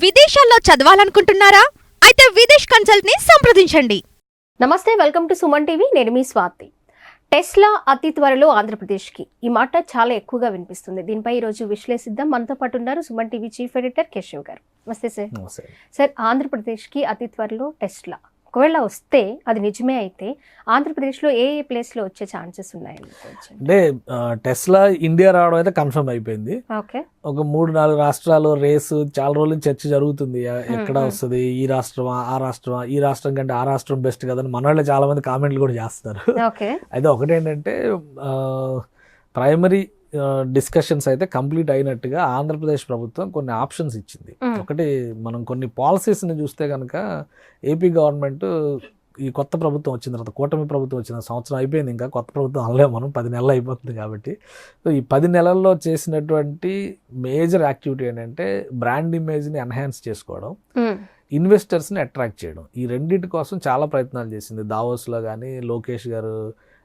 విదేశాల్లో చదవాలనుకుంటున్నారా? అయితే విదేశ్ కన్సల్ట్ ని సంప్రదించండి. నమస్తే, వెల్కమ్ టు సుమన్ టీవీ. నేను మీ స్వాతి. టెస్లా అతి త్వరలో ఆంధ్రప్రదేశ్కి, ఈ మాట చాలా ఎక్కువగా వినిపిస్తుంది. దీనిపై ఈరోజు విశ్లేషిద్దాం. మనతో పాటు ఉన్నారు Suman TV chief editor Keshav గారు. నమస్తే సార్. సార్, ఆంధ్రప్రదేశ్కి అతి త్వరలో టెస్లా ఒకవేళ వస్తే, అది నిజమే అయితే ఆంధ్రప్రదేశ్లో ఏ ప్లేస్లో వచ్చే ఛాన్సెస్ ఉన్నాయండి? అంటే టెస్లా ఇండియా రావడం అయితే కన్ఫర్మ్ అయిపోయింది. ఓకే, ఒక 3-4 రాష్ట్రాలు రేసు చాలా రోజులు చర్చ జరుగుతుంది. ఎక్కడ వస్తుంది, ఈ రాష్ట్రమా ఆ రాష్ట్రమా, ఈ రాష్ట్రం కంటే ఆ రాష్ట్రం బెస్ట్ కదని మన వాళ్ళు చాలా మంది కామెంట్లు కూడా చేస్తారు. ఓకే, అయితే ఒకటేంటంటే ప్రైమరీ డిస్కషన్స్ అయితే కంప్లీట్ అయినట్టుగా ఆంధ్రప్రదేశ్ ప్రభుత్వం కొన్ని ఆప్షన్స్ ఇచ్చింది. ఒకటి, మనం కొన్ని పాలసీస్ని చూస్తే కనుక ఏపీ గవర్నమెంట్ ఈ కొత్త ప్రభుత్వం వచ్చిన తర్వాత, కూటమి ప్రభుత్వం వచ్చిన సంవత్సరం అయిపోయింది, ఇంకా కొత్త ప్రభుత్వం అనలేము మనం, 10 నెలలు అయిపోతుంది కాబట్టి. సో ఈ 10 నెలల్లో చేసినటువంటి మేజర్ యాక్టివిటీ ఏంటంటే బ్రాండ్ ఇమేజ్ని ఎన్హాన్స్ చేసుకోవడం, ఇన్వెస్టర్స్ని అట్రాక్ట్ చేయడం. ఈ రెండింటి కోసం చాలా ప్రయత్నాలు చేసింది. దావోస్లో కానీ, లోకేష్ గారు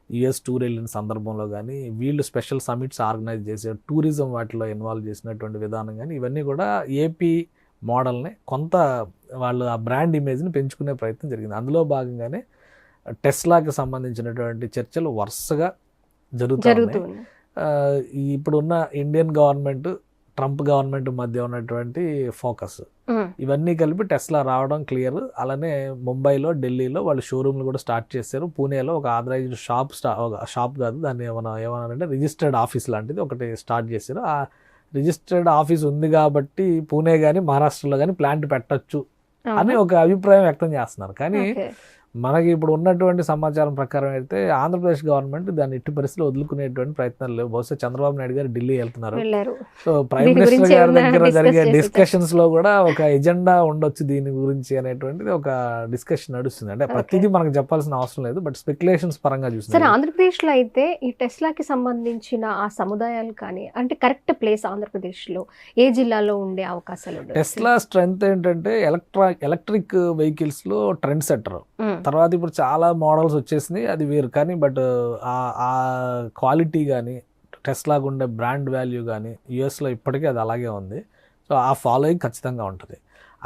యుఎస్ టూర్ వెళ్ళిన సందర్భంలో కానీ, వీళ్ళు స్పెషల్ సమిట్స్ ఆర్గనైజ్ చేసే టూరిజం వాటిలో ఇన్వాల్వ్ చేసినటువంటి విధానం కానీ, ఇవన్నీ కూడా ఏపీ మోడల్ని కొంత వాళ్ళు ఆ బ్రాండ్ ఇమేజ్ని పెంచుకునే ప్రయత్నం జరిగింది. అందులో భాగంగానే టెస్లాకి సంబంధించినటువంటి చర్చలు వరుసగా జరుగుతున్నాయి. ఇప్పుడున్న ఇండియన్ గవర్నమెంట్, ట్రంప్ గవర్నమెంట్ మధ్య ఉన్నటువంటి ఫోకస్, ఇవన్నీ కలిపి టెస్లా రావడం క్లియర్. అలానే ముంబైలో, ఢిల్లీలో వాళ్ళు షోరూమ్లు కూడా స్టార్ట్ చేశారు. పూణేలో ఒక ఆథరైజ్డ్ షాప్ కాదు, దాన్ని ఏమన్నారంటే రిజిస్టర్డ్ ఆఫీస్ లాంటిది ఒకటి స్టార్ట్ చేశారు. ఆ రిజిస్టర్డ్ ఆఫీస్ ఉంది కాబట్టి పూణే కానీ మహారాష్ట్రలో కానీ ప్లాంట్ పెట్టచ్చు అని ఒక అభిప్రాయం వ్యక్తం చేస్తున్నారు. కానీ మనకి ఇప్పుడు ఉన్నటువంటి సమాచారం ప్రకారం అయితే ఆంధ్రప్రదేశ్ గవర్నమెంట్ దాన్ని ఎట్టి పరిస్థితుల్లో వదులుకునేటువంటి ప్రయత్నాలు లేవు. బహుశా చంద్రబాబు నాయుడు గారు ఢిల్లీ వెళ్తున్నారు. సో ప్రైమ్ మినిస్టర్ గారి దగ్గర జరిగే డిస్కషన్స్ లో కూడా ఒక ఎజెండా ఉండొచ్చు దీని గురించి అనేటువంటిది ఒక డిస్కషన్ నడుస్తుంది. అంటే ప్రతిదీ మనకు చెప్పాల్సిన అవసరం లేదు, బట్ స్పెక్యులేషన్స్ పరంగా చూస్తే ఆంధ్రప్రదేశ్ లో అయితే ఈ టెస్లాకి సంబంధించిన ఆ సముదాయాలు కానీ, అంటే కరెక్ట్ ప్లేస్ ఆంధ్రప్రదేశ్ లో ఏ జిల్లాలో ఉండే అవకాశాలు? టెస్లా స్ట్రెంగ్త్ ఏంటంటే ఎలక్ట్రిక్ వెహికల్స్ లో ట్రెండ్ సెటర్. తర్వాత ఇప్పుడు చాలా మోడల్స్ వచ్చేసినాయి, అది వేరు. కానీ బట్ ఆ క్వాలిటీ కానీ, టెస్లాగా ఉండే బ్రాండ్ వాల్యూ కానీ యుఎస్లో ఇప్పటికీ అది అలాగే ఉంది. సో ఆ ఫాలోయింగ్ ఖచ్చితంగా ఉంటుంది.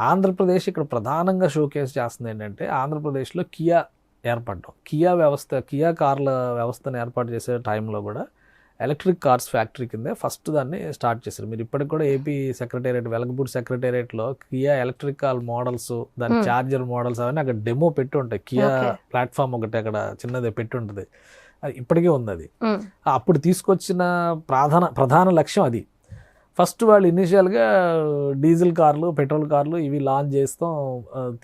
ఆంధ్రప్రదేశ్ ఇక్కడ ప్రధానంగా షోకేస్ చేస్తుంది ఏంటంటే, ఆంధ్రప్రదేశ్లో కియా ఏర్పడడం, కియా కార్ల వ్యవస్థను ఏర్పాటు చేసే టైంలో కూడా ఎలక్ట్రిక్ కార్స్ ఫ్యాక్టరీ కింద ఫస్ట్ దాన్ని స్టార్ట్ చేశారు. మీరు ఇప్పటికి కూడా ఏపీ సెక్రటేరియట్, వెలగపూడి సెక్రటేరియట్లో కియా ఎలక్ట్రిక్ కార్ మోడల్స్, దాని ఛార్జర్ మోడల్స్ అవన్నీ అక్కడ డెమో పెట్టి ఉంటాయి. కియా ప్లాట్ఫామ్ ఒకటి అక్కడ చిన్నది పెట్టి ఉంటుంది, అది ఇప్పటికే ఉంది. అది అప్పుడు తీసుకొచ్చిన ప్రధాన లక్ష్యం అది. ఫస్ట్ వాళ్ళు ఇనిషియల్గా డీజిల్ కార్లు, పెట్రోల్ కార్లు ఇవి లాంచ్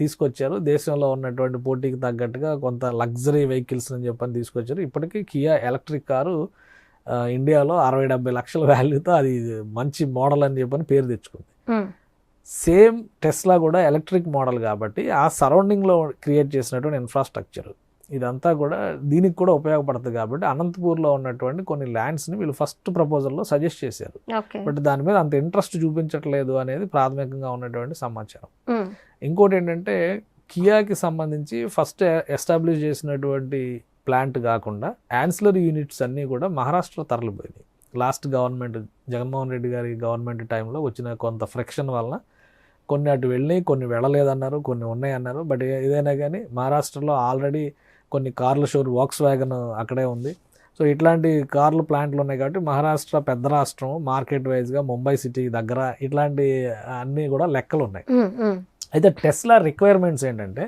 తీసుకొచ్చారు. దేశంలో ఉన్నటువంటి పోటీకి తగ్గట్టుగా కొంత లగ్జరీ వెహికల్స్ అని చెప్పని తీసుకొచ్చారు. ఇప్పటికీ కియా ఎలక్ట్రిక్ కారు ఇండియాలో 60-70 లక్షల వాల్యూతో అది మంచి మోడల్ అని చెప్పని పేరు తెచ్చుకుంది. సేమ్ టెస్లా కూడా ఎలక్ట్రిక్ మోడల్ కాబట్టి ఆ సరౌండింగ్లో క్రియేట్ చేసినటువంటి ఇన్ఫ్రాస్ట్రక్చర్ ఇదంతా కూడా దీనికి కూడా ఉపయోగపడుతుంది. కాబట్టి అనంతపూర్లో ఉన్నటువంటి కొన్ని ల్యాండ్స్ని వీళ్ళు ఫస్ట్ ప్రపోజల్లో సజెస్ట్ చేశారు. బట్ దాని మీద అంత ఇంట్రెస్ట్ చూపించట్లేదు అనేది ప్రాథమికంగా ఉన్నటువంటి సమాచారం. ఇంకోటి ఏంటంటే, కియాకి సంబంధించి ఫస్ట్ ఎస్టాబ్లిష్ చేసినటువంటి ప్లాంట్ కాకుండా యాన్సిలరీ యూనిట్స్ అన్నీ కూడా మహారాష్ట్ర తరలిపోయినాయి. లాస్ట్ గవర్నమెంట్, జగన్మోహన్ రెడ్డి గారి గవర్నమెంట్ టైంలో వచ్చిన కొంత ఫ్రిక్షన్ వలన కొన్ని అటు వెళ్ళినాయి, కొన్ని వెళ్ళలేదన్నారు, కొన్ని ఉన్నాయన్నారు. బట్ ఏదైనా కానీ మహారాష్ట్రలో ఆల్రెడీ కొన్ని కార్ల వాక్స్ వ్యాగన్ అక్కడే ఉంది. సో ఇట్లాంటి కార్లు ప్లాంట్లు ఉన్నాయి కాబట్టి మహారాష్ట్ర పెద్ద రాష్ట్రం, మార్కెట్ వైజ్గా ముంబై సిటీ దగ్గర, ఇట్లాంటి అన్నీ కూడా లెక్కలు ఉన్నాయి. అయితే టెస్లా రిక్వైర్మెంట్స్ ఏంటంటే,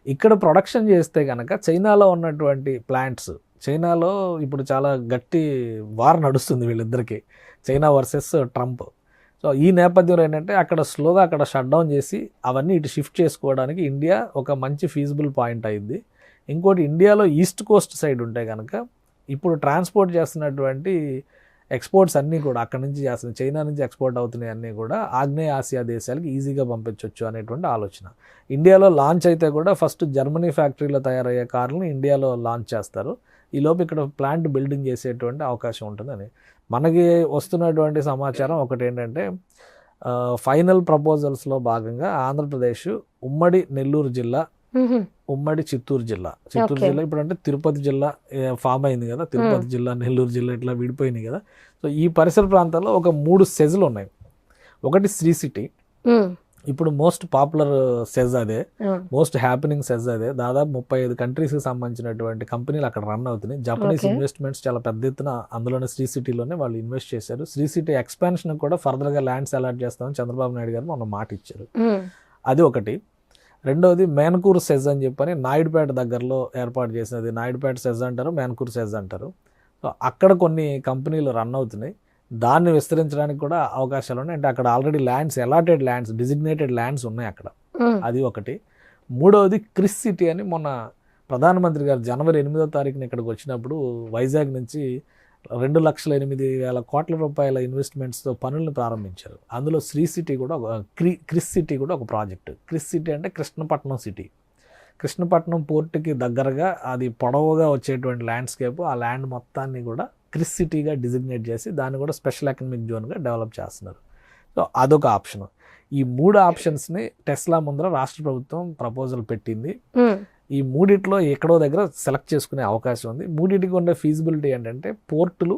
ఇక్కడ ప్రొడక్షన్ చేస్తే కనుక చైనాలో ఉన్నటువంటి ప్లాంట్స్, చైనాలో ఇప్పుడు చాలా గట్టి వార్ నడుస్తుంది వీళ్ళిద్దరికీ, చైనా వర్సెస్ ట్రంప్. సో ఈ నేపథ్యంలో ఏంటంటే అక్కడ స్లోగా అక్కడ షట్ డౌన్ చేసి అవన్నీ ఇటు షిఫ్ట్ చేసుకోవడానికి ఇండియా ఒక మంచి ఫీజిబుల్ పాయింట్ అయింది. ఇంకోటి, ఇండియాలో ఈస్ట్ కోస్ట్ సైడ్ ఉంటే కనుక ఇప్పుడు ట్రాన్స్పోర్ట్ చేస్తున్నటువంటి ఎక్స్పోర్ట్స్ అన్నీ కూడా అక్కడ నుంచి చేస్తున్నాయి, చైనా నుంచి ఎక్స్పోర్ట్ అవుతున్నాయి అన్నీ కూడా ఆగ్నేయ ఆసియా దేశాలకి ఈజీగా పంపించవచ్చు అనేటువంటి ఆలోచన. ఇండియాలో లాంచ్ అయితే కూడా ఫస్ట్ జర్మనీ ఫ్యాక్టరీలో తయారయ్యే కార్లను ఇండియాలో లాంచ్ చేస్తారు. ఈలోపు ఇక్కడ ప్లాంట్ బిల్డింగ్ చేసేటువంటి అవకాశం ఉంటుందని మనకి వస్తున్నటువంటి సమాచారం. ఒకటి ఏంటంటే, ఫైనల్ ప్రపోజల్స్లో భాగంగా ఆంధ్రప్రదేశ్ ఉమ్మడి నెల్లూరు జిల్లా, ఉమ్మడి చిత్తూరు జిల్లా ఇప్పుడు అంటే తిరుపతి జిల్లా ఫామ్ అయింది కదా, తిరుపతి జిల్లా, నెల్లూరు జిల్లా ఇట్లా విడిపోయినాయి కదా. సో ఈ పరిసర ప్రాంతాల్లో ఒక 3 సెజ్లు ఉన్నాయి. ఒకటి శ్రీ సిటీ, ఇప్పుడు మోస్ట్ పాపులర్ సెజ్ అదే, ఉమ్, మోస్ట్ హ్యాపెనింగ్ సెజ్ అదే. దాదాపు 35 కంట్రీస్కి సంబంధించినటువంటి కంపెనీలు అక్కడ రన్ అవుతున్నాయి. Japanese Okay. ఇన్వెస్ట్మెంట్స్ చాలా పెద్ద ఎత్తున అందులోనే శ్రీ సిటీలోనే వాళ్ళు ఇన్వెస్ట్ చేశారు. శ్రీ సిటీ ఎక్స్పాన్షన్ కూడా ఫర్దర్గా ల్యాండ్స్ అలాట్ చేస్తామని చంద్రబాబు నాయుడు గారు మొన్న మాట ఇచ్చారు. ఉమ్, అది ఒకటి. రెండోది మేన్కూర్ సెజ్ అని చెప్పని నాయుడుపేట దగ్గరలో ఏర్పాటు చేసినది. నాయుడుపేట సెజ్ అంటారు, మేన్కూర్ సెజ్ అంటారు. సో అక్కడ కొన్ని కంపెనీలు రన్ అవుతున్నాయి. దాన్ని విస్తరించడానికి కూడా అవకాశాలు ఉన్నాయి. అంటే అక్కడ already lands, allotted lands, designated lands ఉన్నాయి అక్కడ. ఉమ్, అది ఒకటి. మూడవది క్రిస్ సిటీ అని మొన్న ప్రధానమంత్రి గారు జనవరి 8వ తారీఖున ఇక్కడికి వచ్చినప్పుడు వైజాగ్ నుంచి 2,08,000 కోట్ల రూపాయల ఇన్వెస్ట్మెంట్స్తో పనులను ప్రారంభించారు. అందులో శ్రీ సిటీ కూడా క్రిస్ సిటీ కూడా ఒక ప్రాజెక్ట్. క్రిస్ సిటీ అంటే కృష్ణపట్నం సిటీ. కృష్ణపట్నం పోర్టుకి దగ్గరగా అది పొడవుగా వచ్చేటువంటి ల్యాండ్స్కేప్, ఆ ల్యాండ్ మొత్తాన్ని కూడా క్రిస్ సిటీగా డిజిగ్నేట్ చేసి దాన్ని కూడా స్పెషల్ ఎకనామిక్ జోన్గా డెవలప్ చేస్తున్నారు. సో అదొక ఆప్షన్. ఈ 3 ఆప్షన్స్ని టెస్లా ముందర రాష్ట్ర ప్రభుత్వం ప్రపోజల్ పెట్టింది. ఉమ్, ఈ మూడిట్లో ఎక్కడో దగ్గర సెలెక్ట్ చేసుకునే అవకాశం ఉంది. మూడింటికి ఉండే ఫీజిబిలిటీ ఏంటంటే పోర్టులు,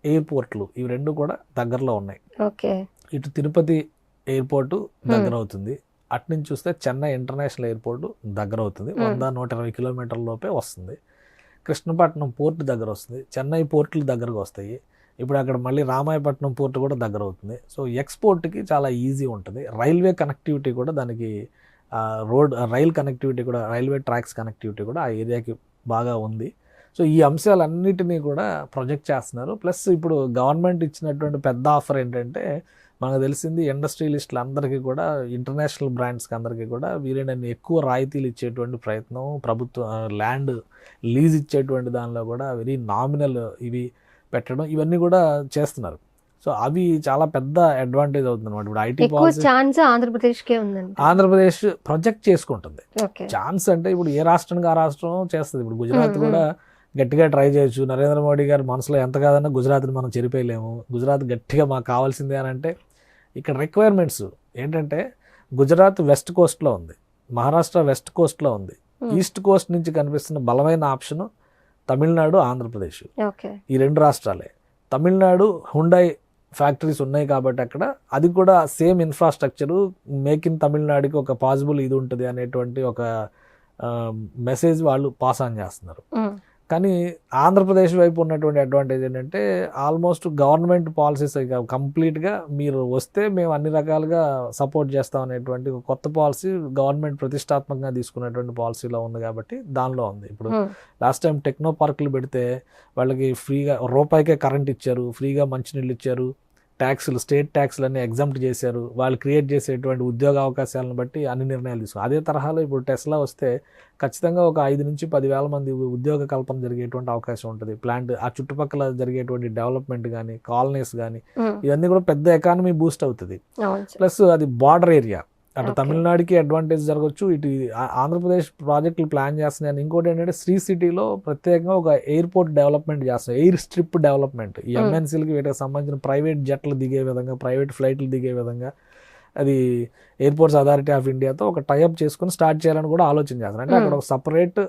ఎయిర్పోర్ట్లు, ఇవి రెండు కూడా దగ్గరలో ఉన్నాయి. ఓకే. ఇటు తిరుపతి ఎయిర్పోర్టు దగ్గర అవుతుంది, అటు నుంచి చూస్తే చెన్నై ఇంటర్నేషనల్ ఎయిర్పోర్టు దగ్గర అవుతుంది, 100-120 కిలోమీటర్ల లోపే వస్తుంది. కృష్ణపట్నం పోర్టు దగ్గర వస్తుంది, చెన్నై పోర్టులు దగ్గరకు వస్తాయి. ఇప్పుడు అక్కడ మళ్ళీ రామాయపట్నం పోర్టు కూడా దగ్గర అవుతుంది. సో ఎక్స్పోర్ట్కి చాలా ఈజీ ఉంటుంది. రైల్వే కనెక్టివిటీ కూడా దానికి, రైల్ కనెక్టివిటీ కూడా, రైల్వే ట్రాక్స్ కనెక్టివిటీ కూడా ఆ ఏరియాకి బాగా ఉంది. సో ఈ అంశాలన్నిటినీ కూడా ప్రొజెక్ట్ చేస్తున్నారు. ప్లస్ ఇప్పుడు గవర్నమెంట్ ఇచ్చినటువంటి పెద్ద ఆఫర్ ఏంటంటే, మనకు తెలిసింది ఇండస్ట్రియలిస్టులు అందరికీ కూడా, ఇంటర్నేషనల్ బ్రాండ్స్కి అందరికీ కూడా వీలైనన్ని ఎక్కువ రాయితీలు ఇచ్చేటువంటి ప్రయత్నం, ప్రభుత్వం ల్యాండ్ లీజ్ ఇచ్చేటువంటి దానిలో కూడా వెరీ నామినల్ ఇవి పెట్టడం, ఇవన్నీ కూడా చేస్తున్నారు. సో అవి చాలా పెద్ద అడ్వాంటేజ్ అవుతుంది అనమాట. ఇప్పుడు ఐటీ ఎక్కువ పాలసీ ఛాన్స్ ఆంధ్రప్రదేశ్కే ఉందండి. ఆంధ్రప్రదేశ్ ప్రొజెక్ట్ చేసుకుంటుంది. ఓకే. ఛాన్స్ అంటే ఇప్పుడు ఏ రాష్ట్రానికి ఆ రాష్ట్రం చేస్తుంది. ఇప్పుడు గుజరాత్ కూడా గట్టిగా ట్రై చేయొచ్చు. నరేంద్ర మోడీ గారు మనసులో ఎంత కాదన్నా గుజరాత్ని మనం చెరిపేయలేము. గుజరాత్ గట్టిగా మాకు కావాల్సిందే అని అంటే, ఇక్కడ రిక్వైర్మెంట్స్ ఏంటంటే గుజరాత్ వెస్ట్ కోస్ట్లో ఉంది, మహారాష్ట్ర వెస్ట్ కోస్ట్లో ఉంది, ఈస్ట్ కోస్ట్ నుంచి కనిపిస్తున్న బలమైన ఆప్షన్ తమిళనాడు, ఆంధ్రప్రదేశ్. ఓకే. ఈ 2 రాష్ట్రాలే. తమిళనాడు హుండాయ్ ఫ్యాక్టరీస్ ఉన్నాయి కాబట్టి అక్కడ అది కూడా సేమ్ ఇన్ఫ్రాస్ట్రక్చరు, మేక్ ఇన్ తమిళనాడుకి ఒక పాసిబుల్ ఇది ఉంటుంది అనేటువంటి ఒక మెసేజ్ వాళ్ళు పాస్ ఆన్ చేస్తున్నారు. ఉమ్, కానీ ఆంధ్రప్రదేశ్ వైపు ఉన్నటువంటి అడ్వాంటేజ్ ఏంటంటే, ఆల్మోస్ట్ గవర్నమెంట్ పాలసీస్ కంప్లీట్గా మీరు వస్తే మేము అన్ని రకాలుగా సపోర్ట్ చేస్తాం అనేటువంటి ఒక కొత్త పాలసీ గవర్నమెంట్ ప్రతిష్టాత్మకంగా తీసుకున్నటువంటి పాలసీలో ఉంది కాబట్టి దానిలో ఉంది. ఇప్పుడు ఉమ్, లాస్ట్ టైం టెక్నో పార్కులు పెడితే వాళ్ళకి ఫ్రీగా రూపాయికే కరెంట్ ఇచ్చారు, ఫ్రీగా మంచినీళ్ళు ఇచ్చారు, ట్యాక్సులు, స్టేట్ ట్యాక్సులు అన్నీ ఎగ్జామ్ట్ చేశారు. వాళ్ళు క్రియేట్ చేసేటువంటి ఉద్యోగ అవకాశాలను బట్టి అన్ని నిర్ణయాలు తీసుకున్నారు. అదే తరహాలో ఇప్పుడు టెస్లా వస్తే ఖచ్చితంగా ఒక 5 నుంచి 10,000 మంది ఉద్యోగ కల్పన జరిగేటువంటి అవకాశం ఉంటుంది. ప్లాంట్ ఆ చుట్టుపక్కల జరిగేటువంటి డెవలప్మెంట్ కానీ, కాలనీస్ కానీ, ఉమ్, ఇవన్నీ కూడా పెద్ద ఎకానమీ బూస్ట్ అవుతుంది. అవును సార్. ప్లస్ అది బార్డర్ ఏరియా, అటు Okay. తమిళనాడుకి అడ్వాంటేజ్ జరగవచ్చు, ఇటు ఆంధ్రప్రదేశ్ ప్రాజెక్టులు ప్లాన్ చేస్తున్నాయి. ఇంకోటి ఏంటంటే శ్రీ సిటీలో ప్రత్యేకంగా ఒక ఎయిర్పోర్ట్ డెవలప్మెంట్ చేస్తున్నాయి, ఎయిర్ స్ట్రిప్ డెవలప్మెంట్. ఈ ఎంఎన్సీలకి వీటికి సంబంధించిన ప్రైవేట్ జట్లు దిగే విధంగా, ప్రైవేట్ ఫ్లైట్లు దిగే విధంగా అది ఎయిర్పోర్ట్స్ అథారిటీ ఆఫ్ ఇండియాతో ఒక టైఅప్ చేసుకుని స్టార్ట్ చేయాలని కూడా ఆలోచన చేస్తున్నారు. అంటే అక్కడ ఒక సపరేట్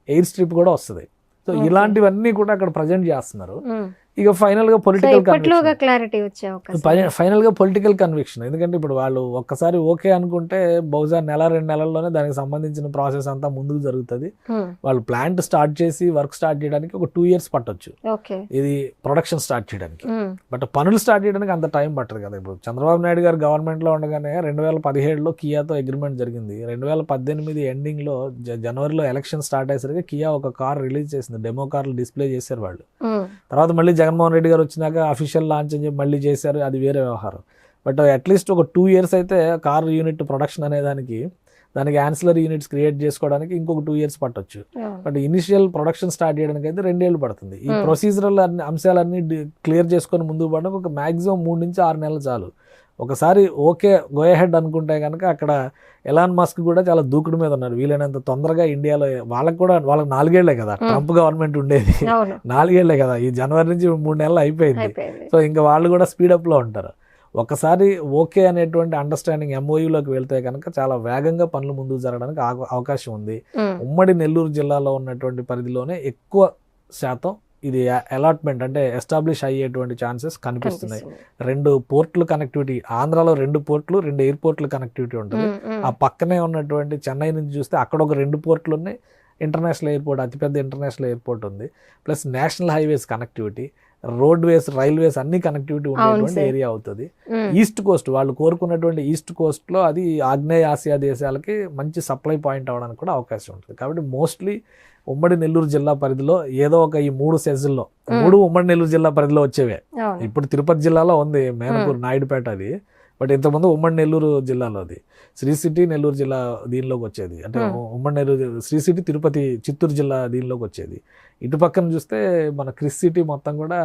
ఎయిర్ స్ట్రిప్ కూడా వస్తుంది. సో ఇలాంటివన్నీ కూడా అక్కడ ప్రజెంట్ చేస్తున్నారు. ఉమ్, ఇక ఫైనల్ గా పొలిటికల్ ఇప్పట్లోగా క్లారిటీ వచ్చే అవకాశం. ఫైనల్ గా పొలిటికల్ కన్విక్షన్. ఎందుకంటే ఇప్పుడు వాళ్ళు ఒక్కసారి ఓకే అనుకుంటే బహుశా 1-2 నెలల్లోనే దానికి సంబంధించిన ప్రాసెస్ అంతా ముందుకు జరుగుతుంది. ఉమ్, వాళ్ళు ప్లాంట్ స్టార్ట్ చేసి వర్క్ స్టార్ట్ చేయడానికి ఒక 2 years పట్టొచ్చు, ఓకే. ఇది ప్రొడక్షన్ స్టార్ట్ చేయడానికి. ఉమ్, బట్ పనులు స్టార్ట్ చేయడానికి అంత టైం పట్టదు కదా. ఇప్పుడు చంద్రబాబు నాయుడు గారు గవర్నమెంట్లో ఉండగానే 2017లో కియాతో అగ్రిమెంట్ జరిగింది. 2018 ఎండింగ్లో జనవరిలో ఎలక్షన్ స్టార్ట్ అయ్యేసరికి కియా ఒక కార్ రిలీజ్ చేసింది, డెమో కార్లు డిస్ప్లే చేశారు వాళ్ళు. ఉమ్, తర్వాత మళ్ళీ జగన్మోహన్ రెడ్డి గారు వచ్చినాక అఫీషియల్ లాంచ్ అని చెప్పి మళ్ళీ చేశారు, అది వేరే వ్యవహారం. బట్ అట్లీస్ట్ ఒక 2 years అయితే కార్ యూనిట్ ప్రొడక్షన్ అనే దానికి యాన్సిలరీ యూనిట్స్ క్రియేట్ చేసుకోవడానికి ఇంకొక 2 years పట్టొచ్చు. బట్ ఇనిషియల్ ప్రొడక్షన్ స్టార్ట్ చేయడానికి అయితే 2 ఏళ్ళు పడుతుంది. ఈ ప్రొసీజరల్ అంశాలన్నీ క్లియర్ చేసుకొని ముందుకు పడడానికి ఒక మాక్సిమం 3 నుంచి 6 నెలలు చాలు. ఒకసారి ఓకే గో హెడ్ అనుకుంటే కనుక అక్కడ ఎలాన్ మస్క్ కూడా చాలా దూకుడు మీద ఉన్నారు. వీలైనంత తొందరగా ఇండియాలో వాళ్ళకి 4 ఏళ్లే కదా ట్రంప్ గవర్నమెంట్ ఉండేది, 4 ఏళ్లే కదా. ఈ జనవరి నుంచి 3 నెలలు అయిపోయింది. సో ఇంకా వాళ్ళు కూడా స్పీడప్ లో ఉంటారు. ఒకసారి ఓకే అనేటువంటి అండర్స్టాండింగ్ ఎంఓయూలోకి వెళ్తే కనుక చాలా వేగంగా పనులు ముందుకు జరగడానికి అవకాశం ఉంది. ఉమ్మడి నెల్లూరు జిల్లాలో ఉన్నటువంటి పరిధిలోనే ఎక్కువ శాతం ఇది అలాట్మెంట్ అంటే ఎస్టాబ్లిష్ అయ్యేటువంటి ఛాన్సెస్ కనిపిస్తున్నాయి. కనిపిస్తుంది. 2 పోర్టులు కనెక్టివిటీ, ఆంధ్రాలో 2 పోర్టులు 2 ఎయిర్పోర్ట్లు కనెక్టివిటీ ఉంటుంది. ఆ పక్కనే ఉన్నటువంటి చెన్నై నుంచి చూస్తే అక్కడ ఒక 2 పోర్టులు ఉన్నాయి, ఇంటర్నేషనల్ ఎయిర్పోర్ట్, అతిపెద్ద ఇంటర్నేషనల్ ఎయిర్పోర్ట్ ఉంది, plus national highways connectivity, roadways, railways అన్ని కనెక్టివిటీ ఉండేటువంటి ఏరియా అవుతుంది. ఈస్ట్ కోస్ట్ వాళ్ళు కోరుకున్నటువంటి ఈస్ట్ కోస్ట్ లో అది ఆగ్నేయ ఆసియా దేశాలకి మంచి సప్లై పాయింట్ అవడానికి కూడా అవకాశం ఉంటుంది. కాబట్టి మోస్ట్లీ ఉమ్మడి నెల్లూరు జిల్లా పరిధిలో ఏదో ఒక ఈ 3 సెజ్ల్లో 3 ఉమ్మడి నెల్లూరు జిల్లా పరిధిలో వచ్చేవే. అవును. ఇప్పుడు తిరుపతి జిల్లాలో ఉంది మేనపూర్ నాయుడుపేట, అది బట్ ఇంతకుముందు ఉమ్మడి నెల్లూరు జిల్లాలో అది శ్రీ సిటీ నెల్లూరు జిల్లా దీనిలోకి వచ్చేది. అంటే ఉమ్మడి నెల్లూరు శ్రీ సిటీ తిరుపతి చిత్తూరు జిల్లా దీనిలోకి వచ్చేది. ఇటు పక్కన చూస్తే మన క్రిస్ సిటీ మొత్తం కూడా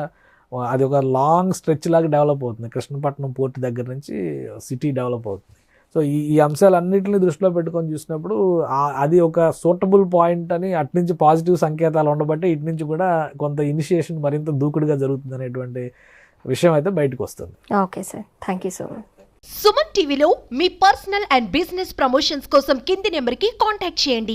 అది ఒక లాంగ్ స్ట్రెచ్ లాగా డెవలప్ అవుతుంది. కృష్ణపట్నం పోర్ట్ దగ్గర నుంచి సిటీ డెవలప్ అవుతుంది. సో ఈ అంశాలన్నింటినీ దృష్టిలో పెట్టుకొని చూసినప్పుడు అది ఒక సూటబుల్ పాయింట్ అని అట్నుంచి పాజిటివ్ సంకేతాలు ఉండబట్టి ఇటు నుంచి కూడా కొంత ఇనిషియేషన్ మరింత దూకుడుగా జరుగుతుంది అనేటువంటి విషయం అయితే బయటకు వస్తుంది. Okay sir, thank you so much. Suman టీవీలో మీ పర్సనల్ అండ్ బిజినెస్ ప్రమోషన్స్ కోసం కింది నెంబర్కి కాంటాక్ట్ చేయండి.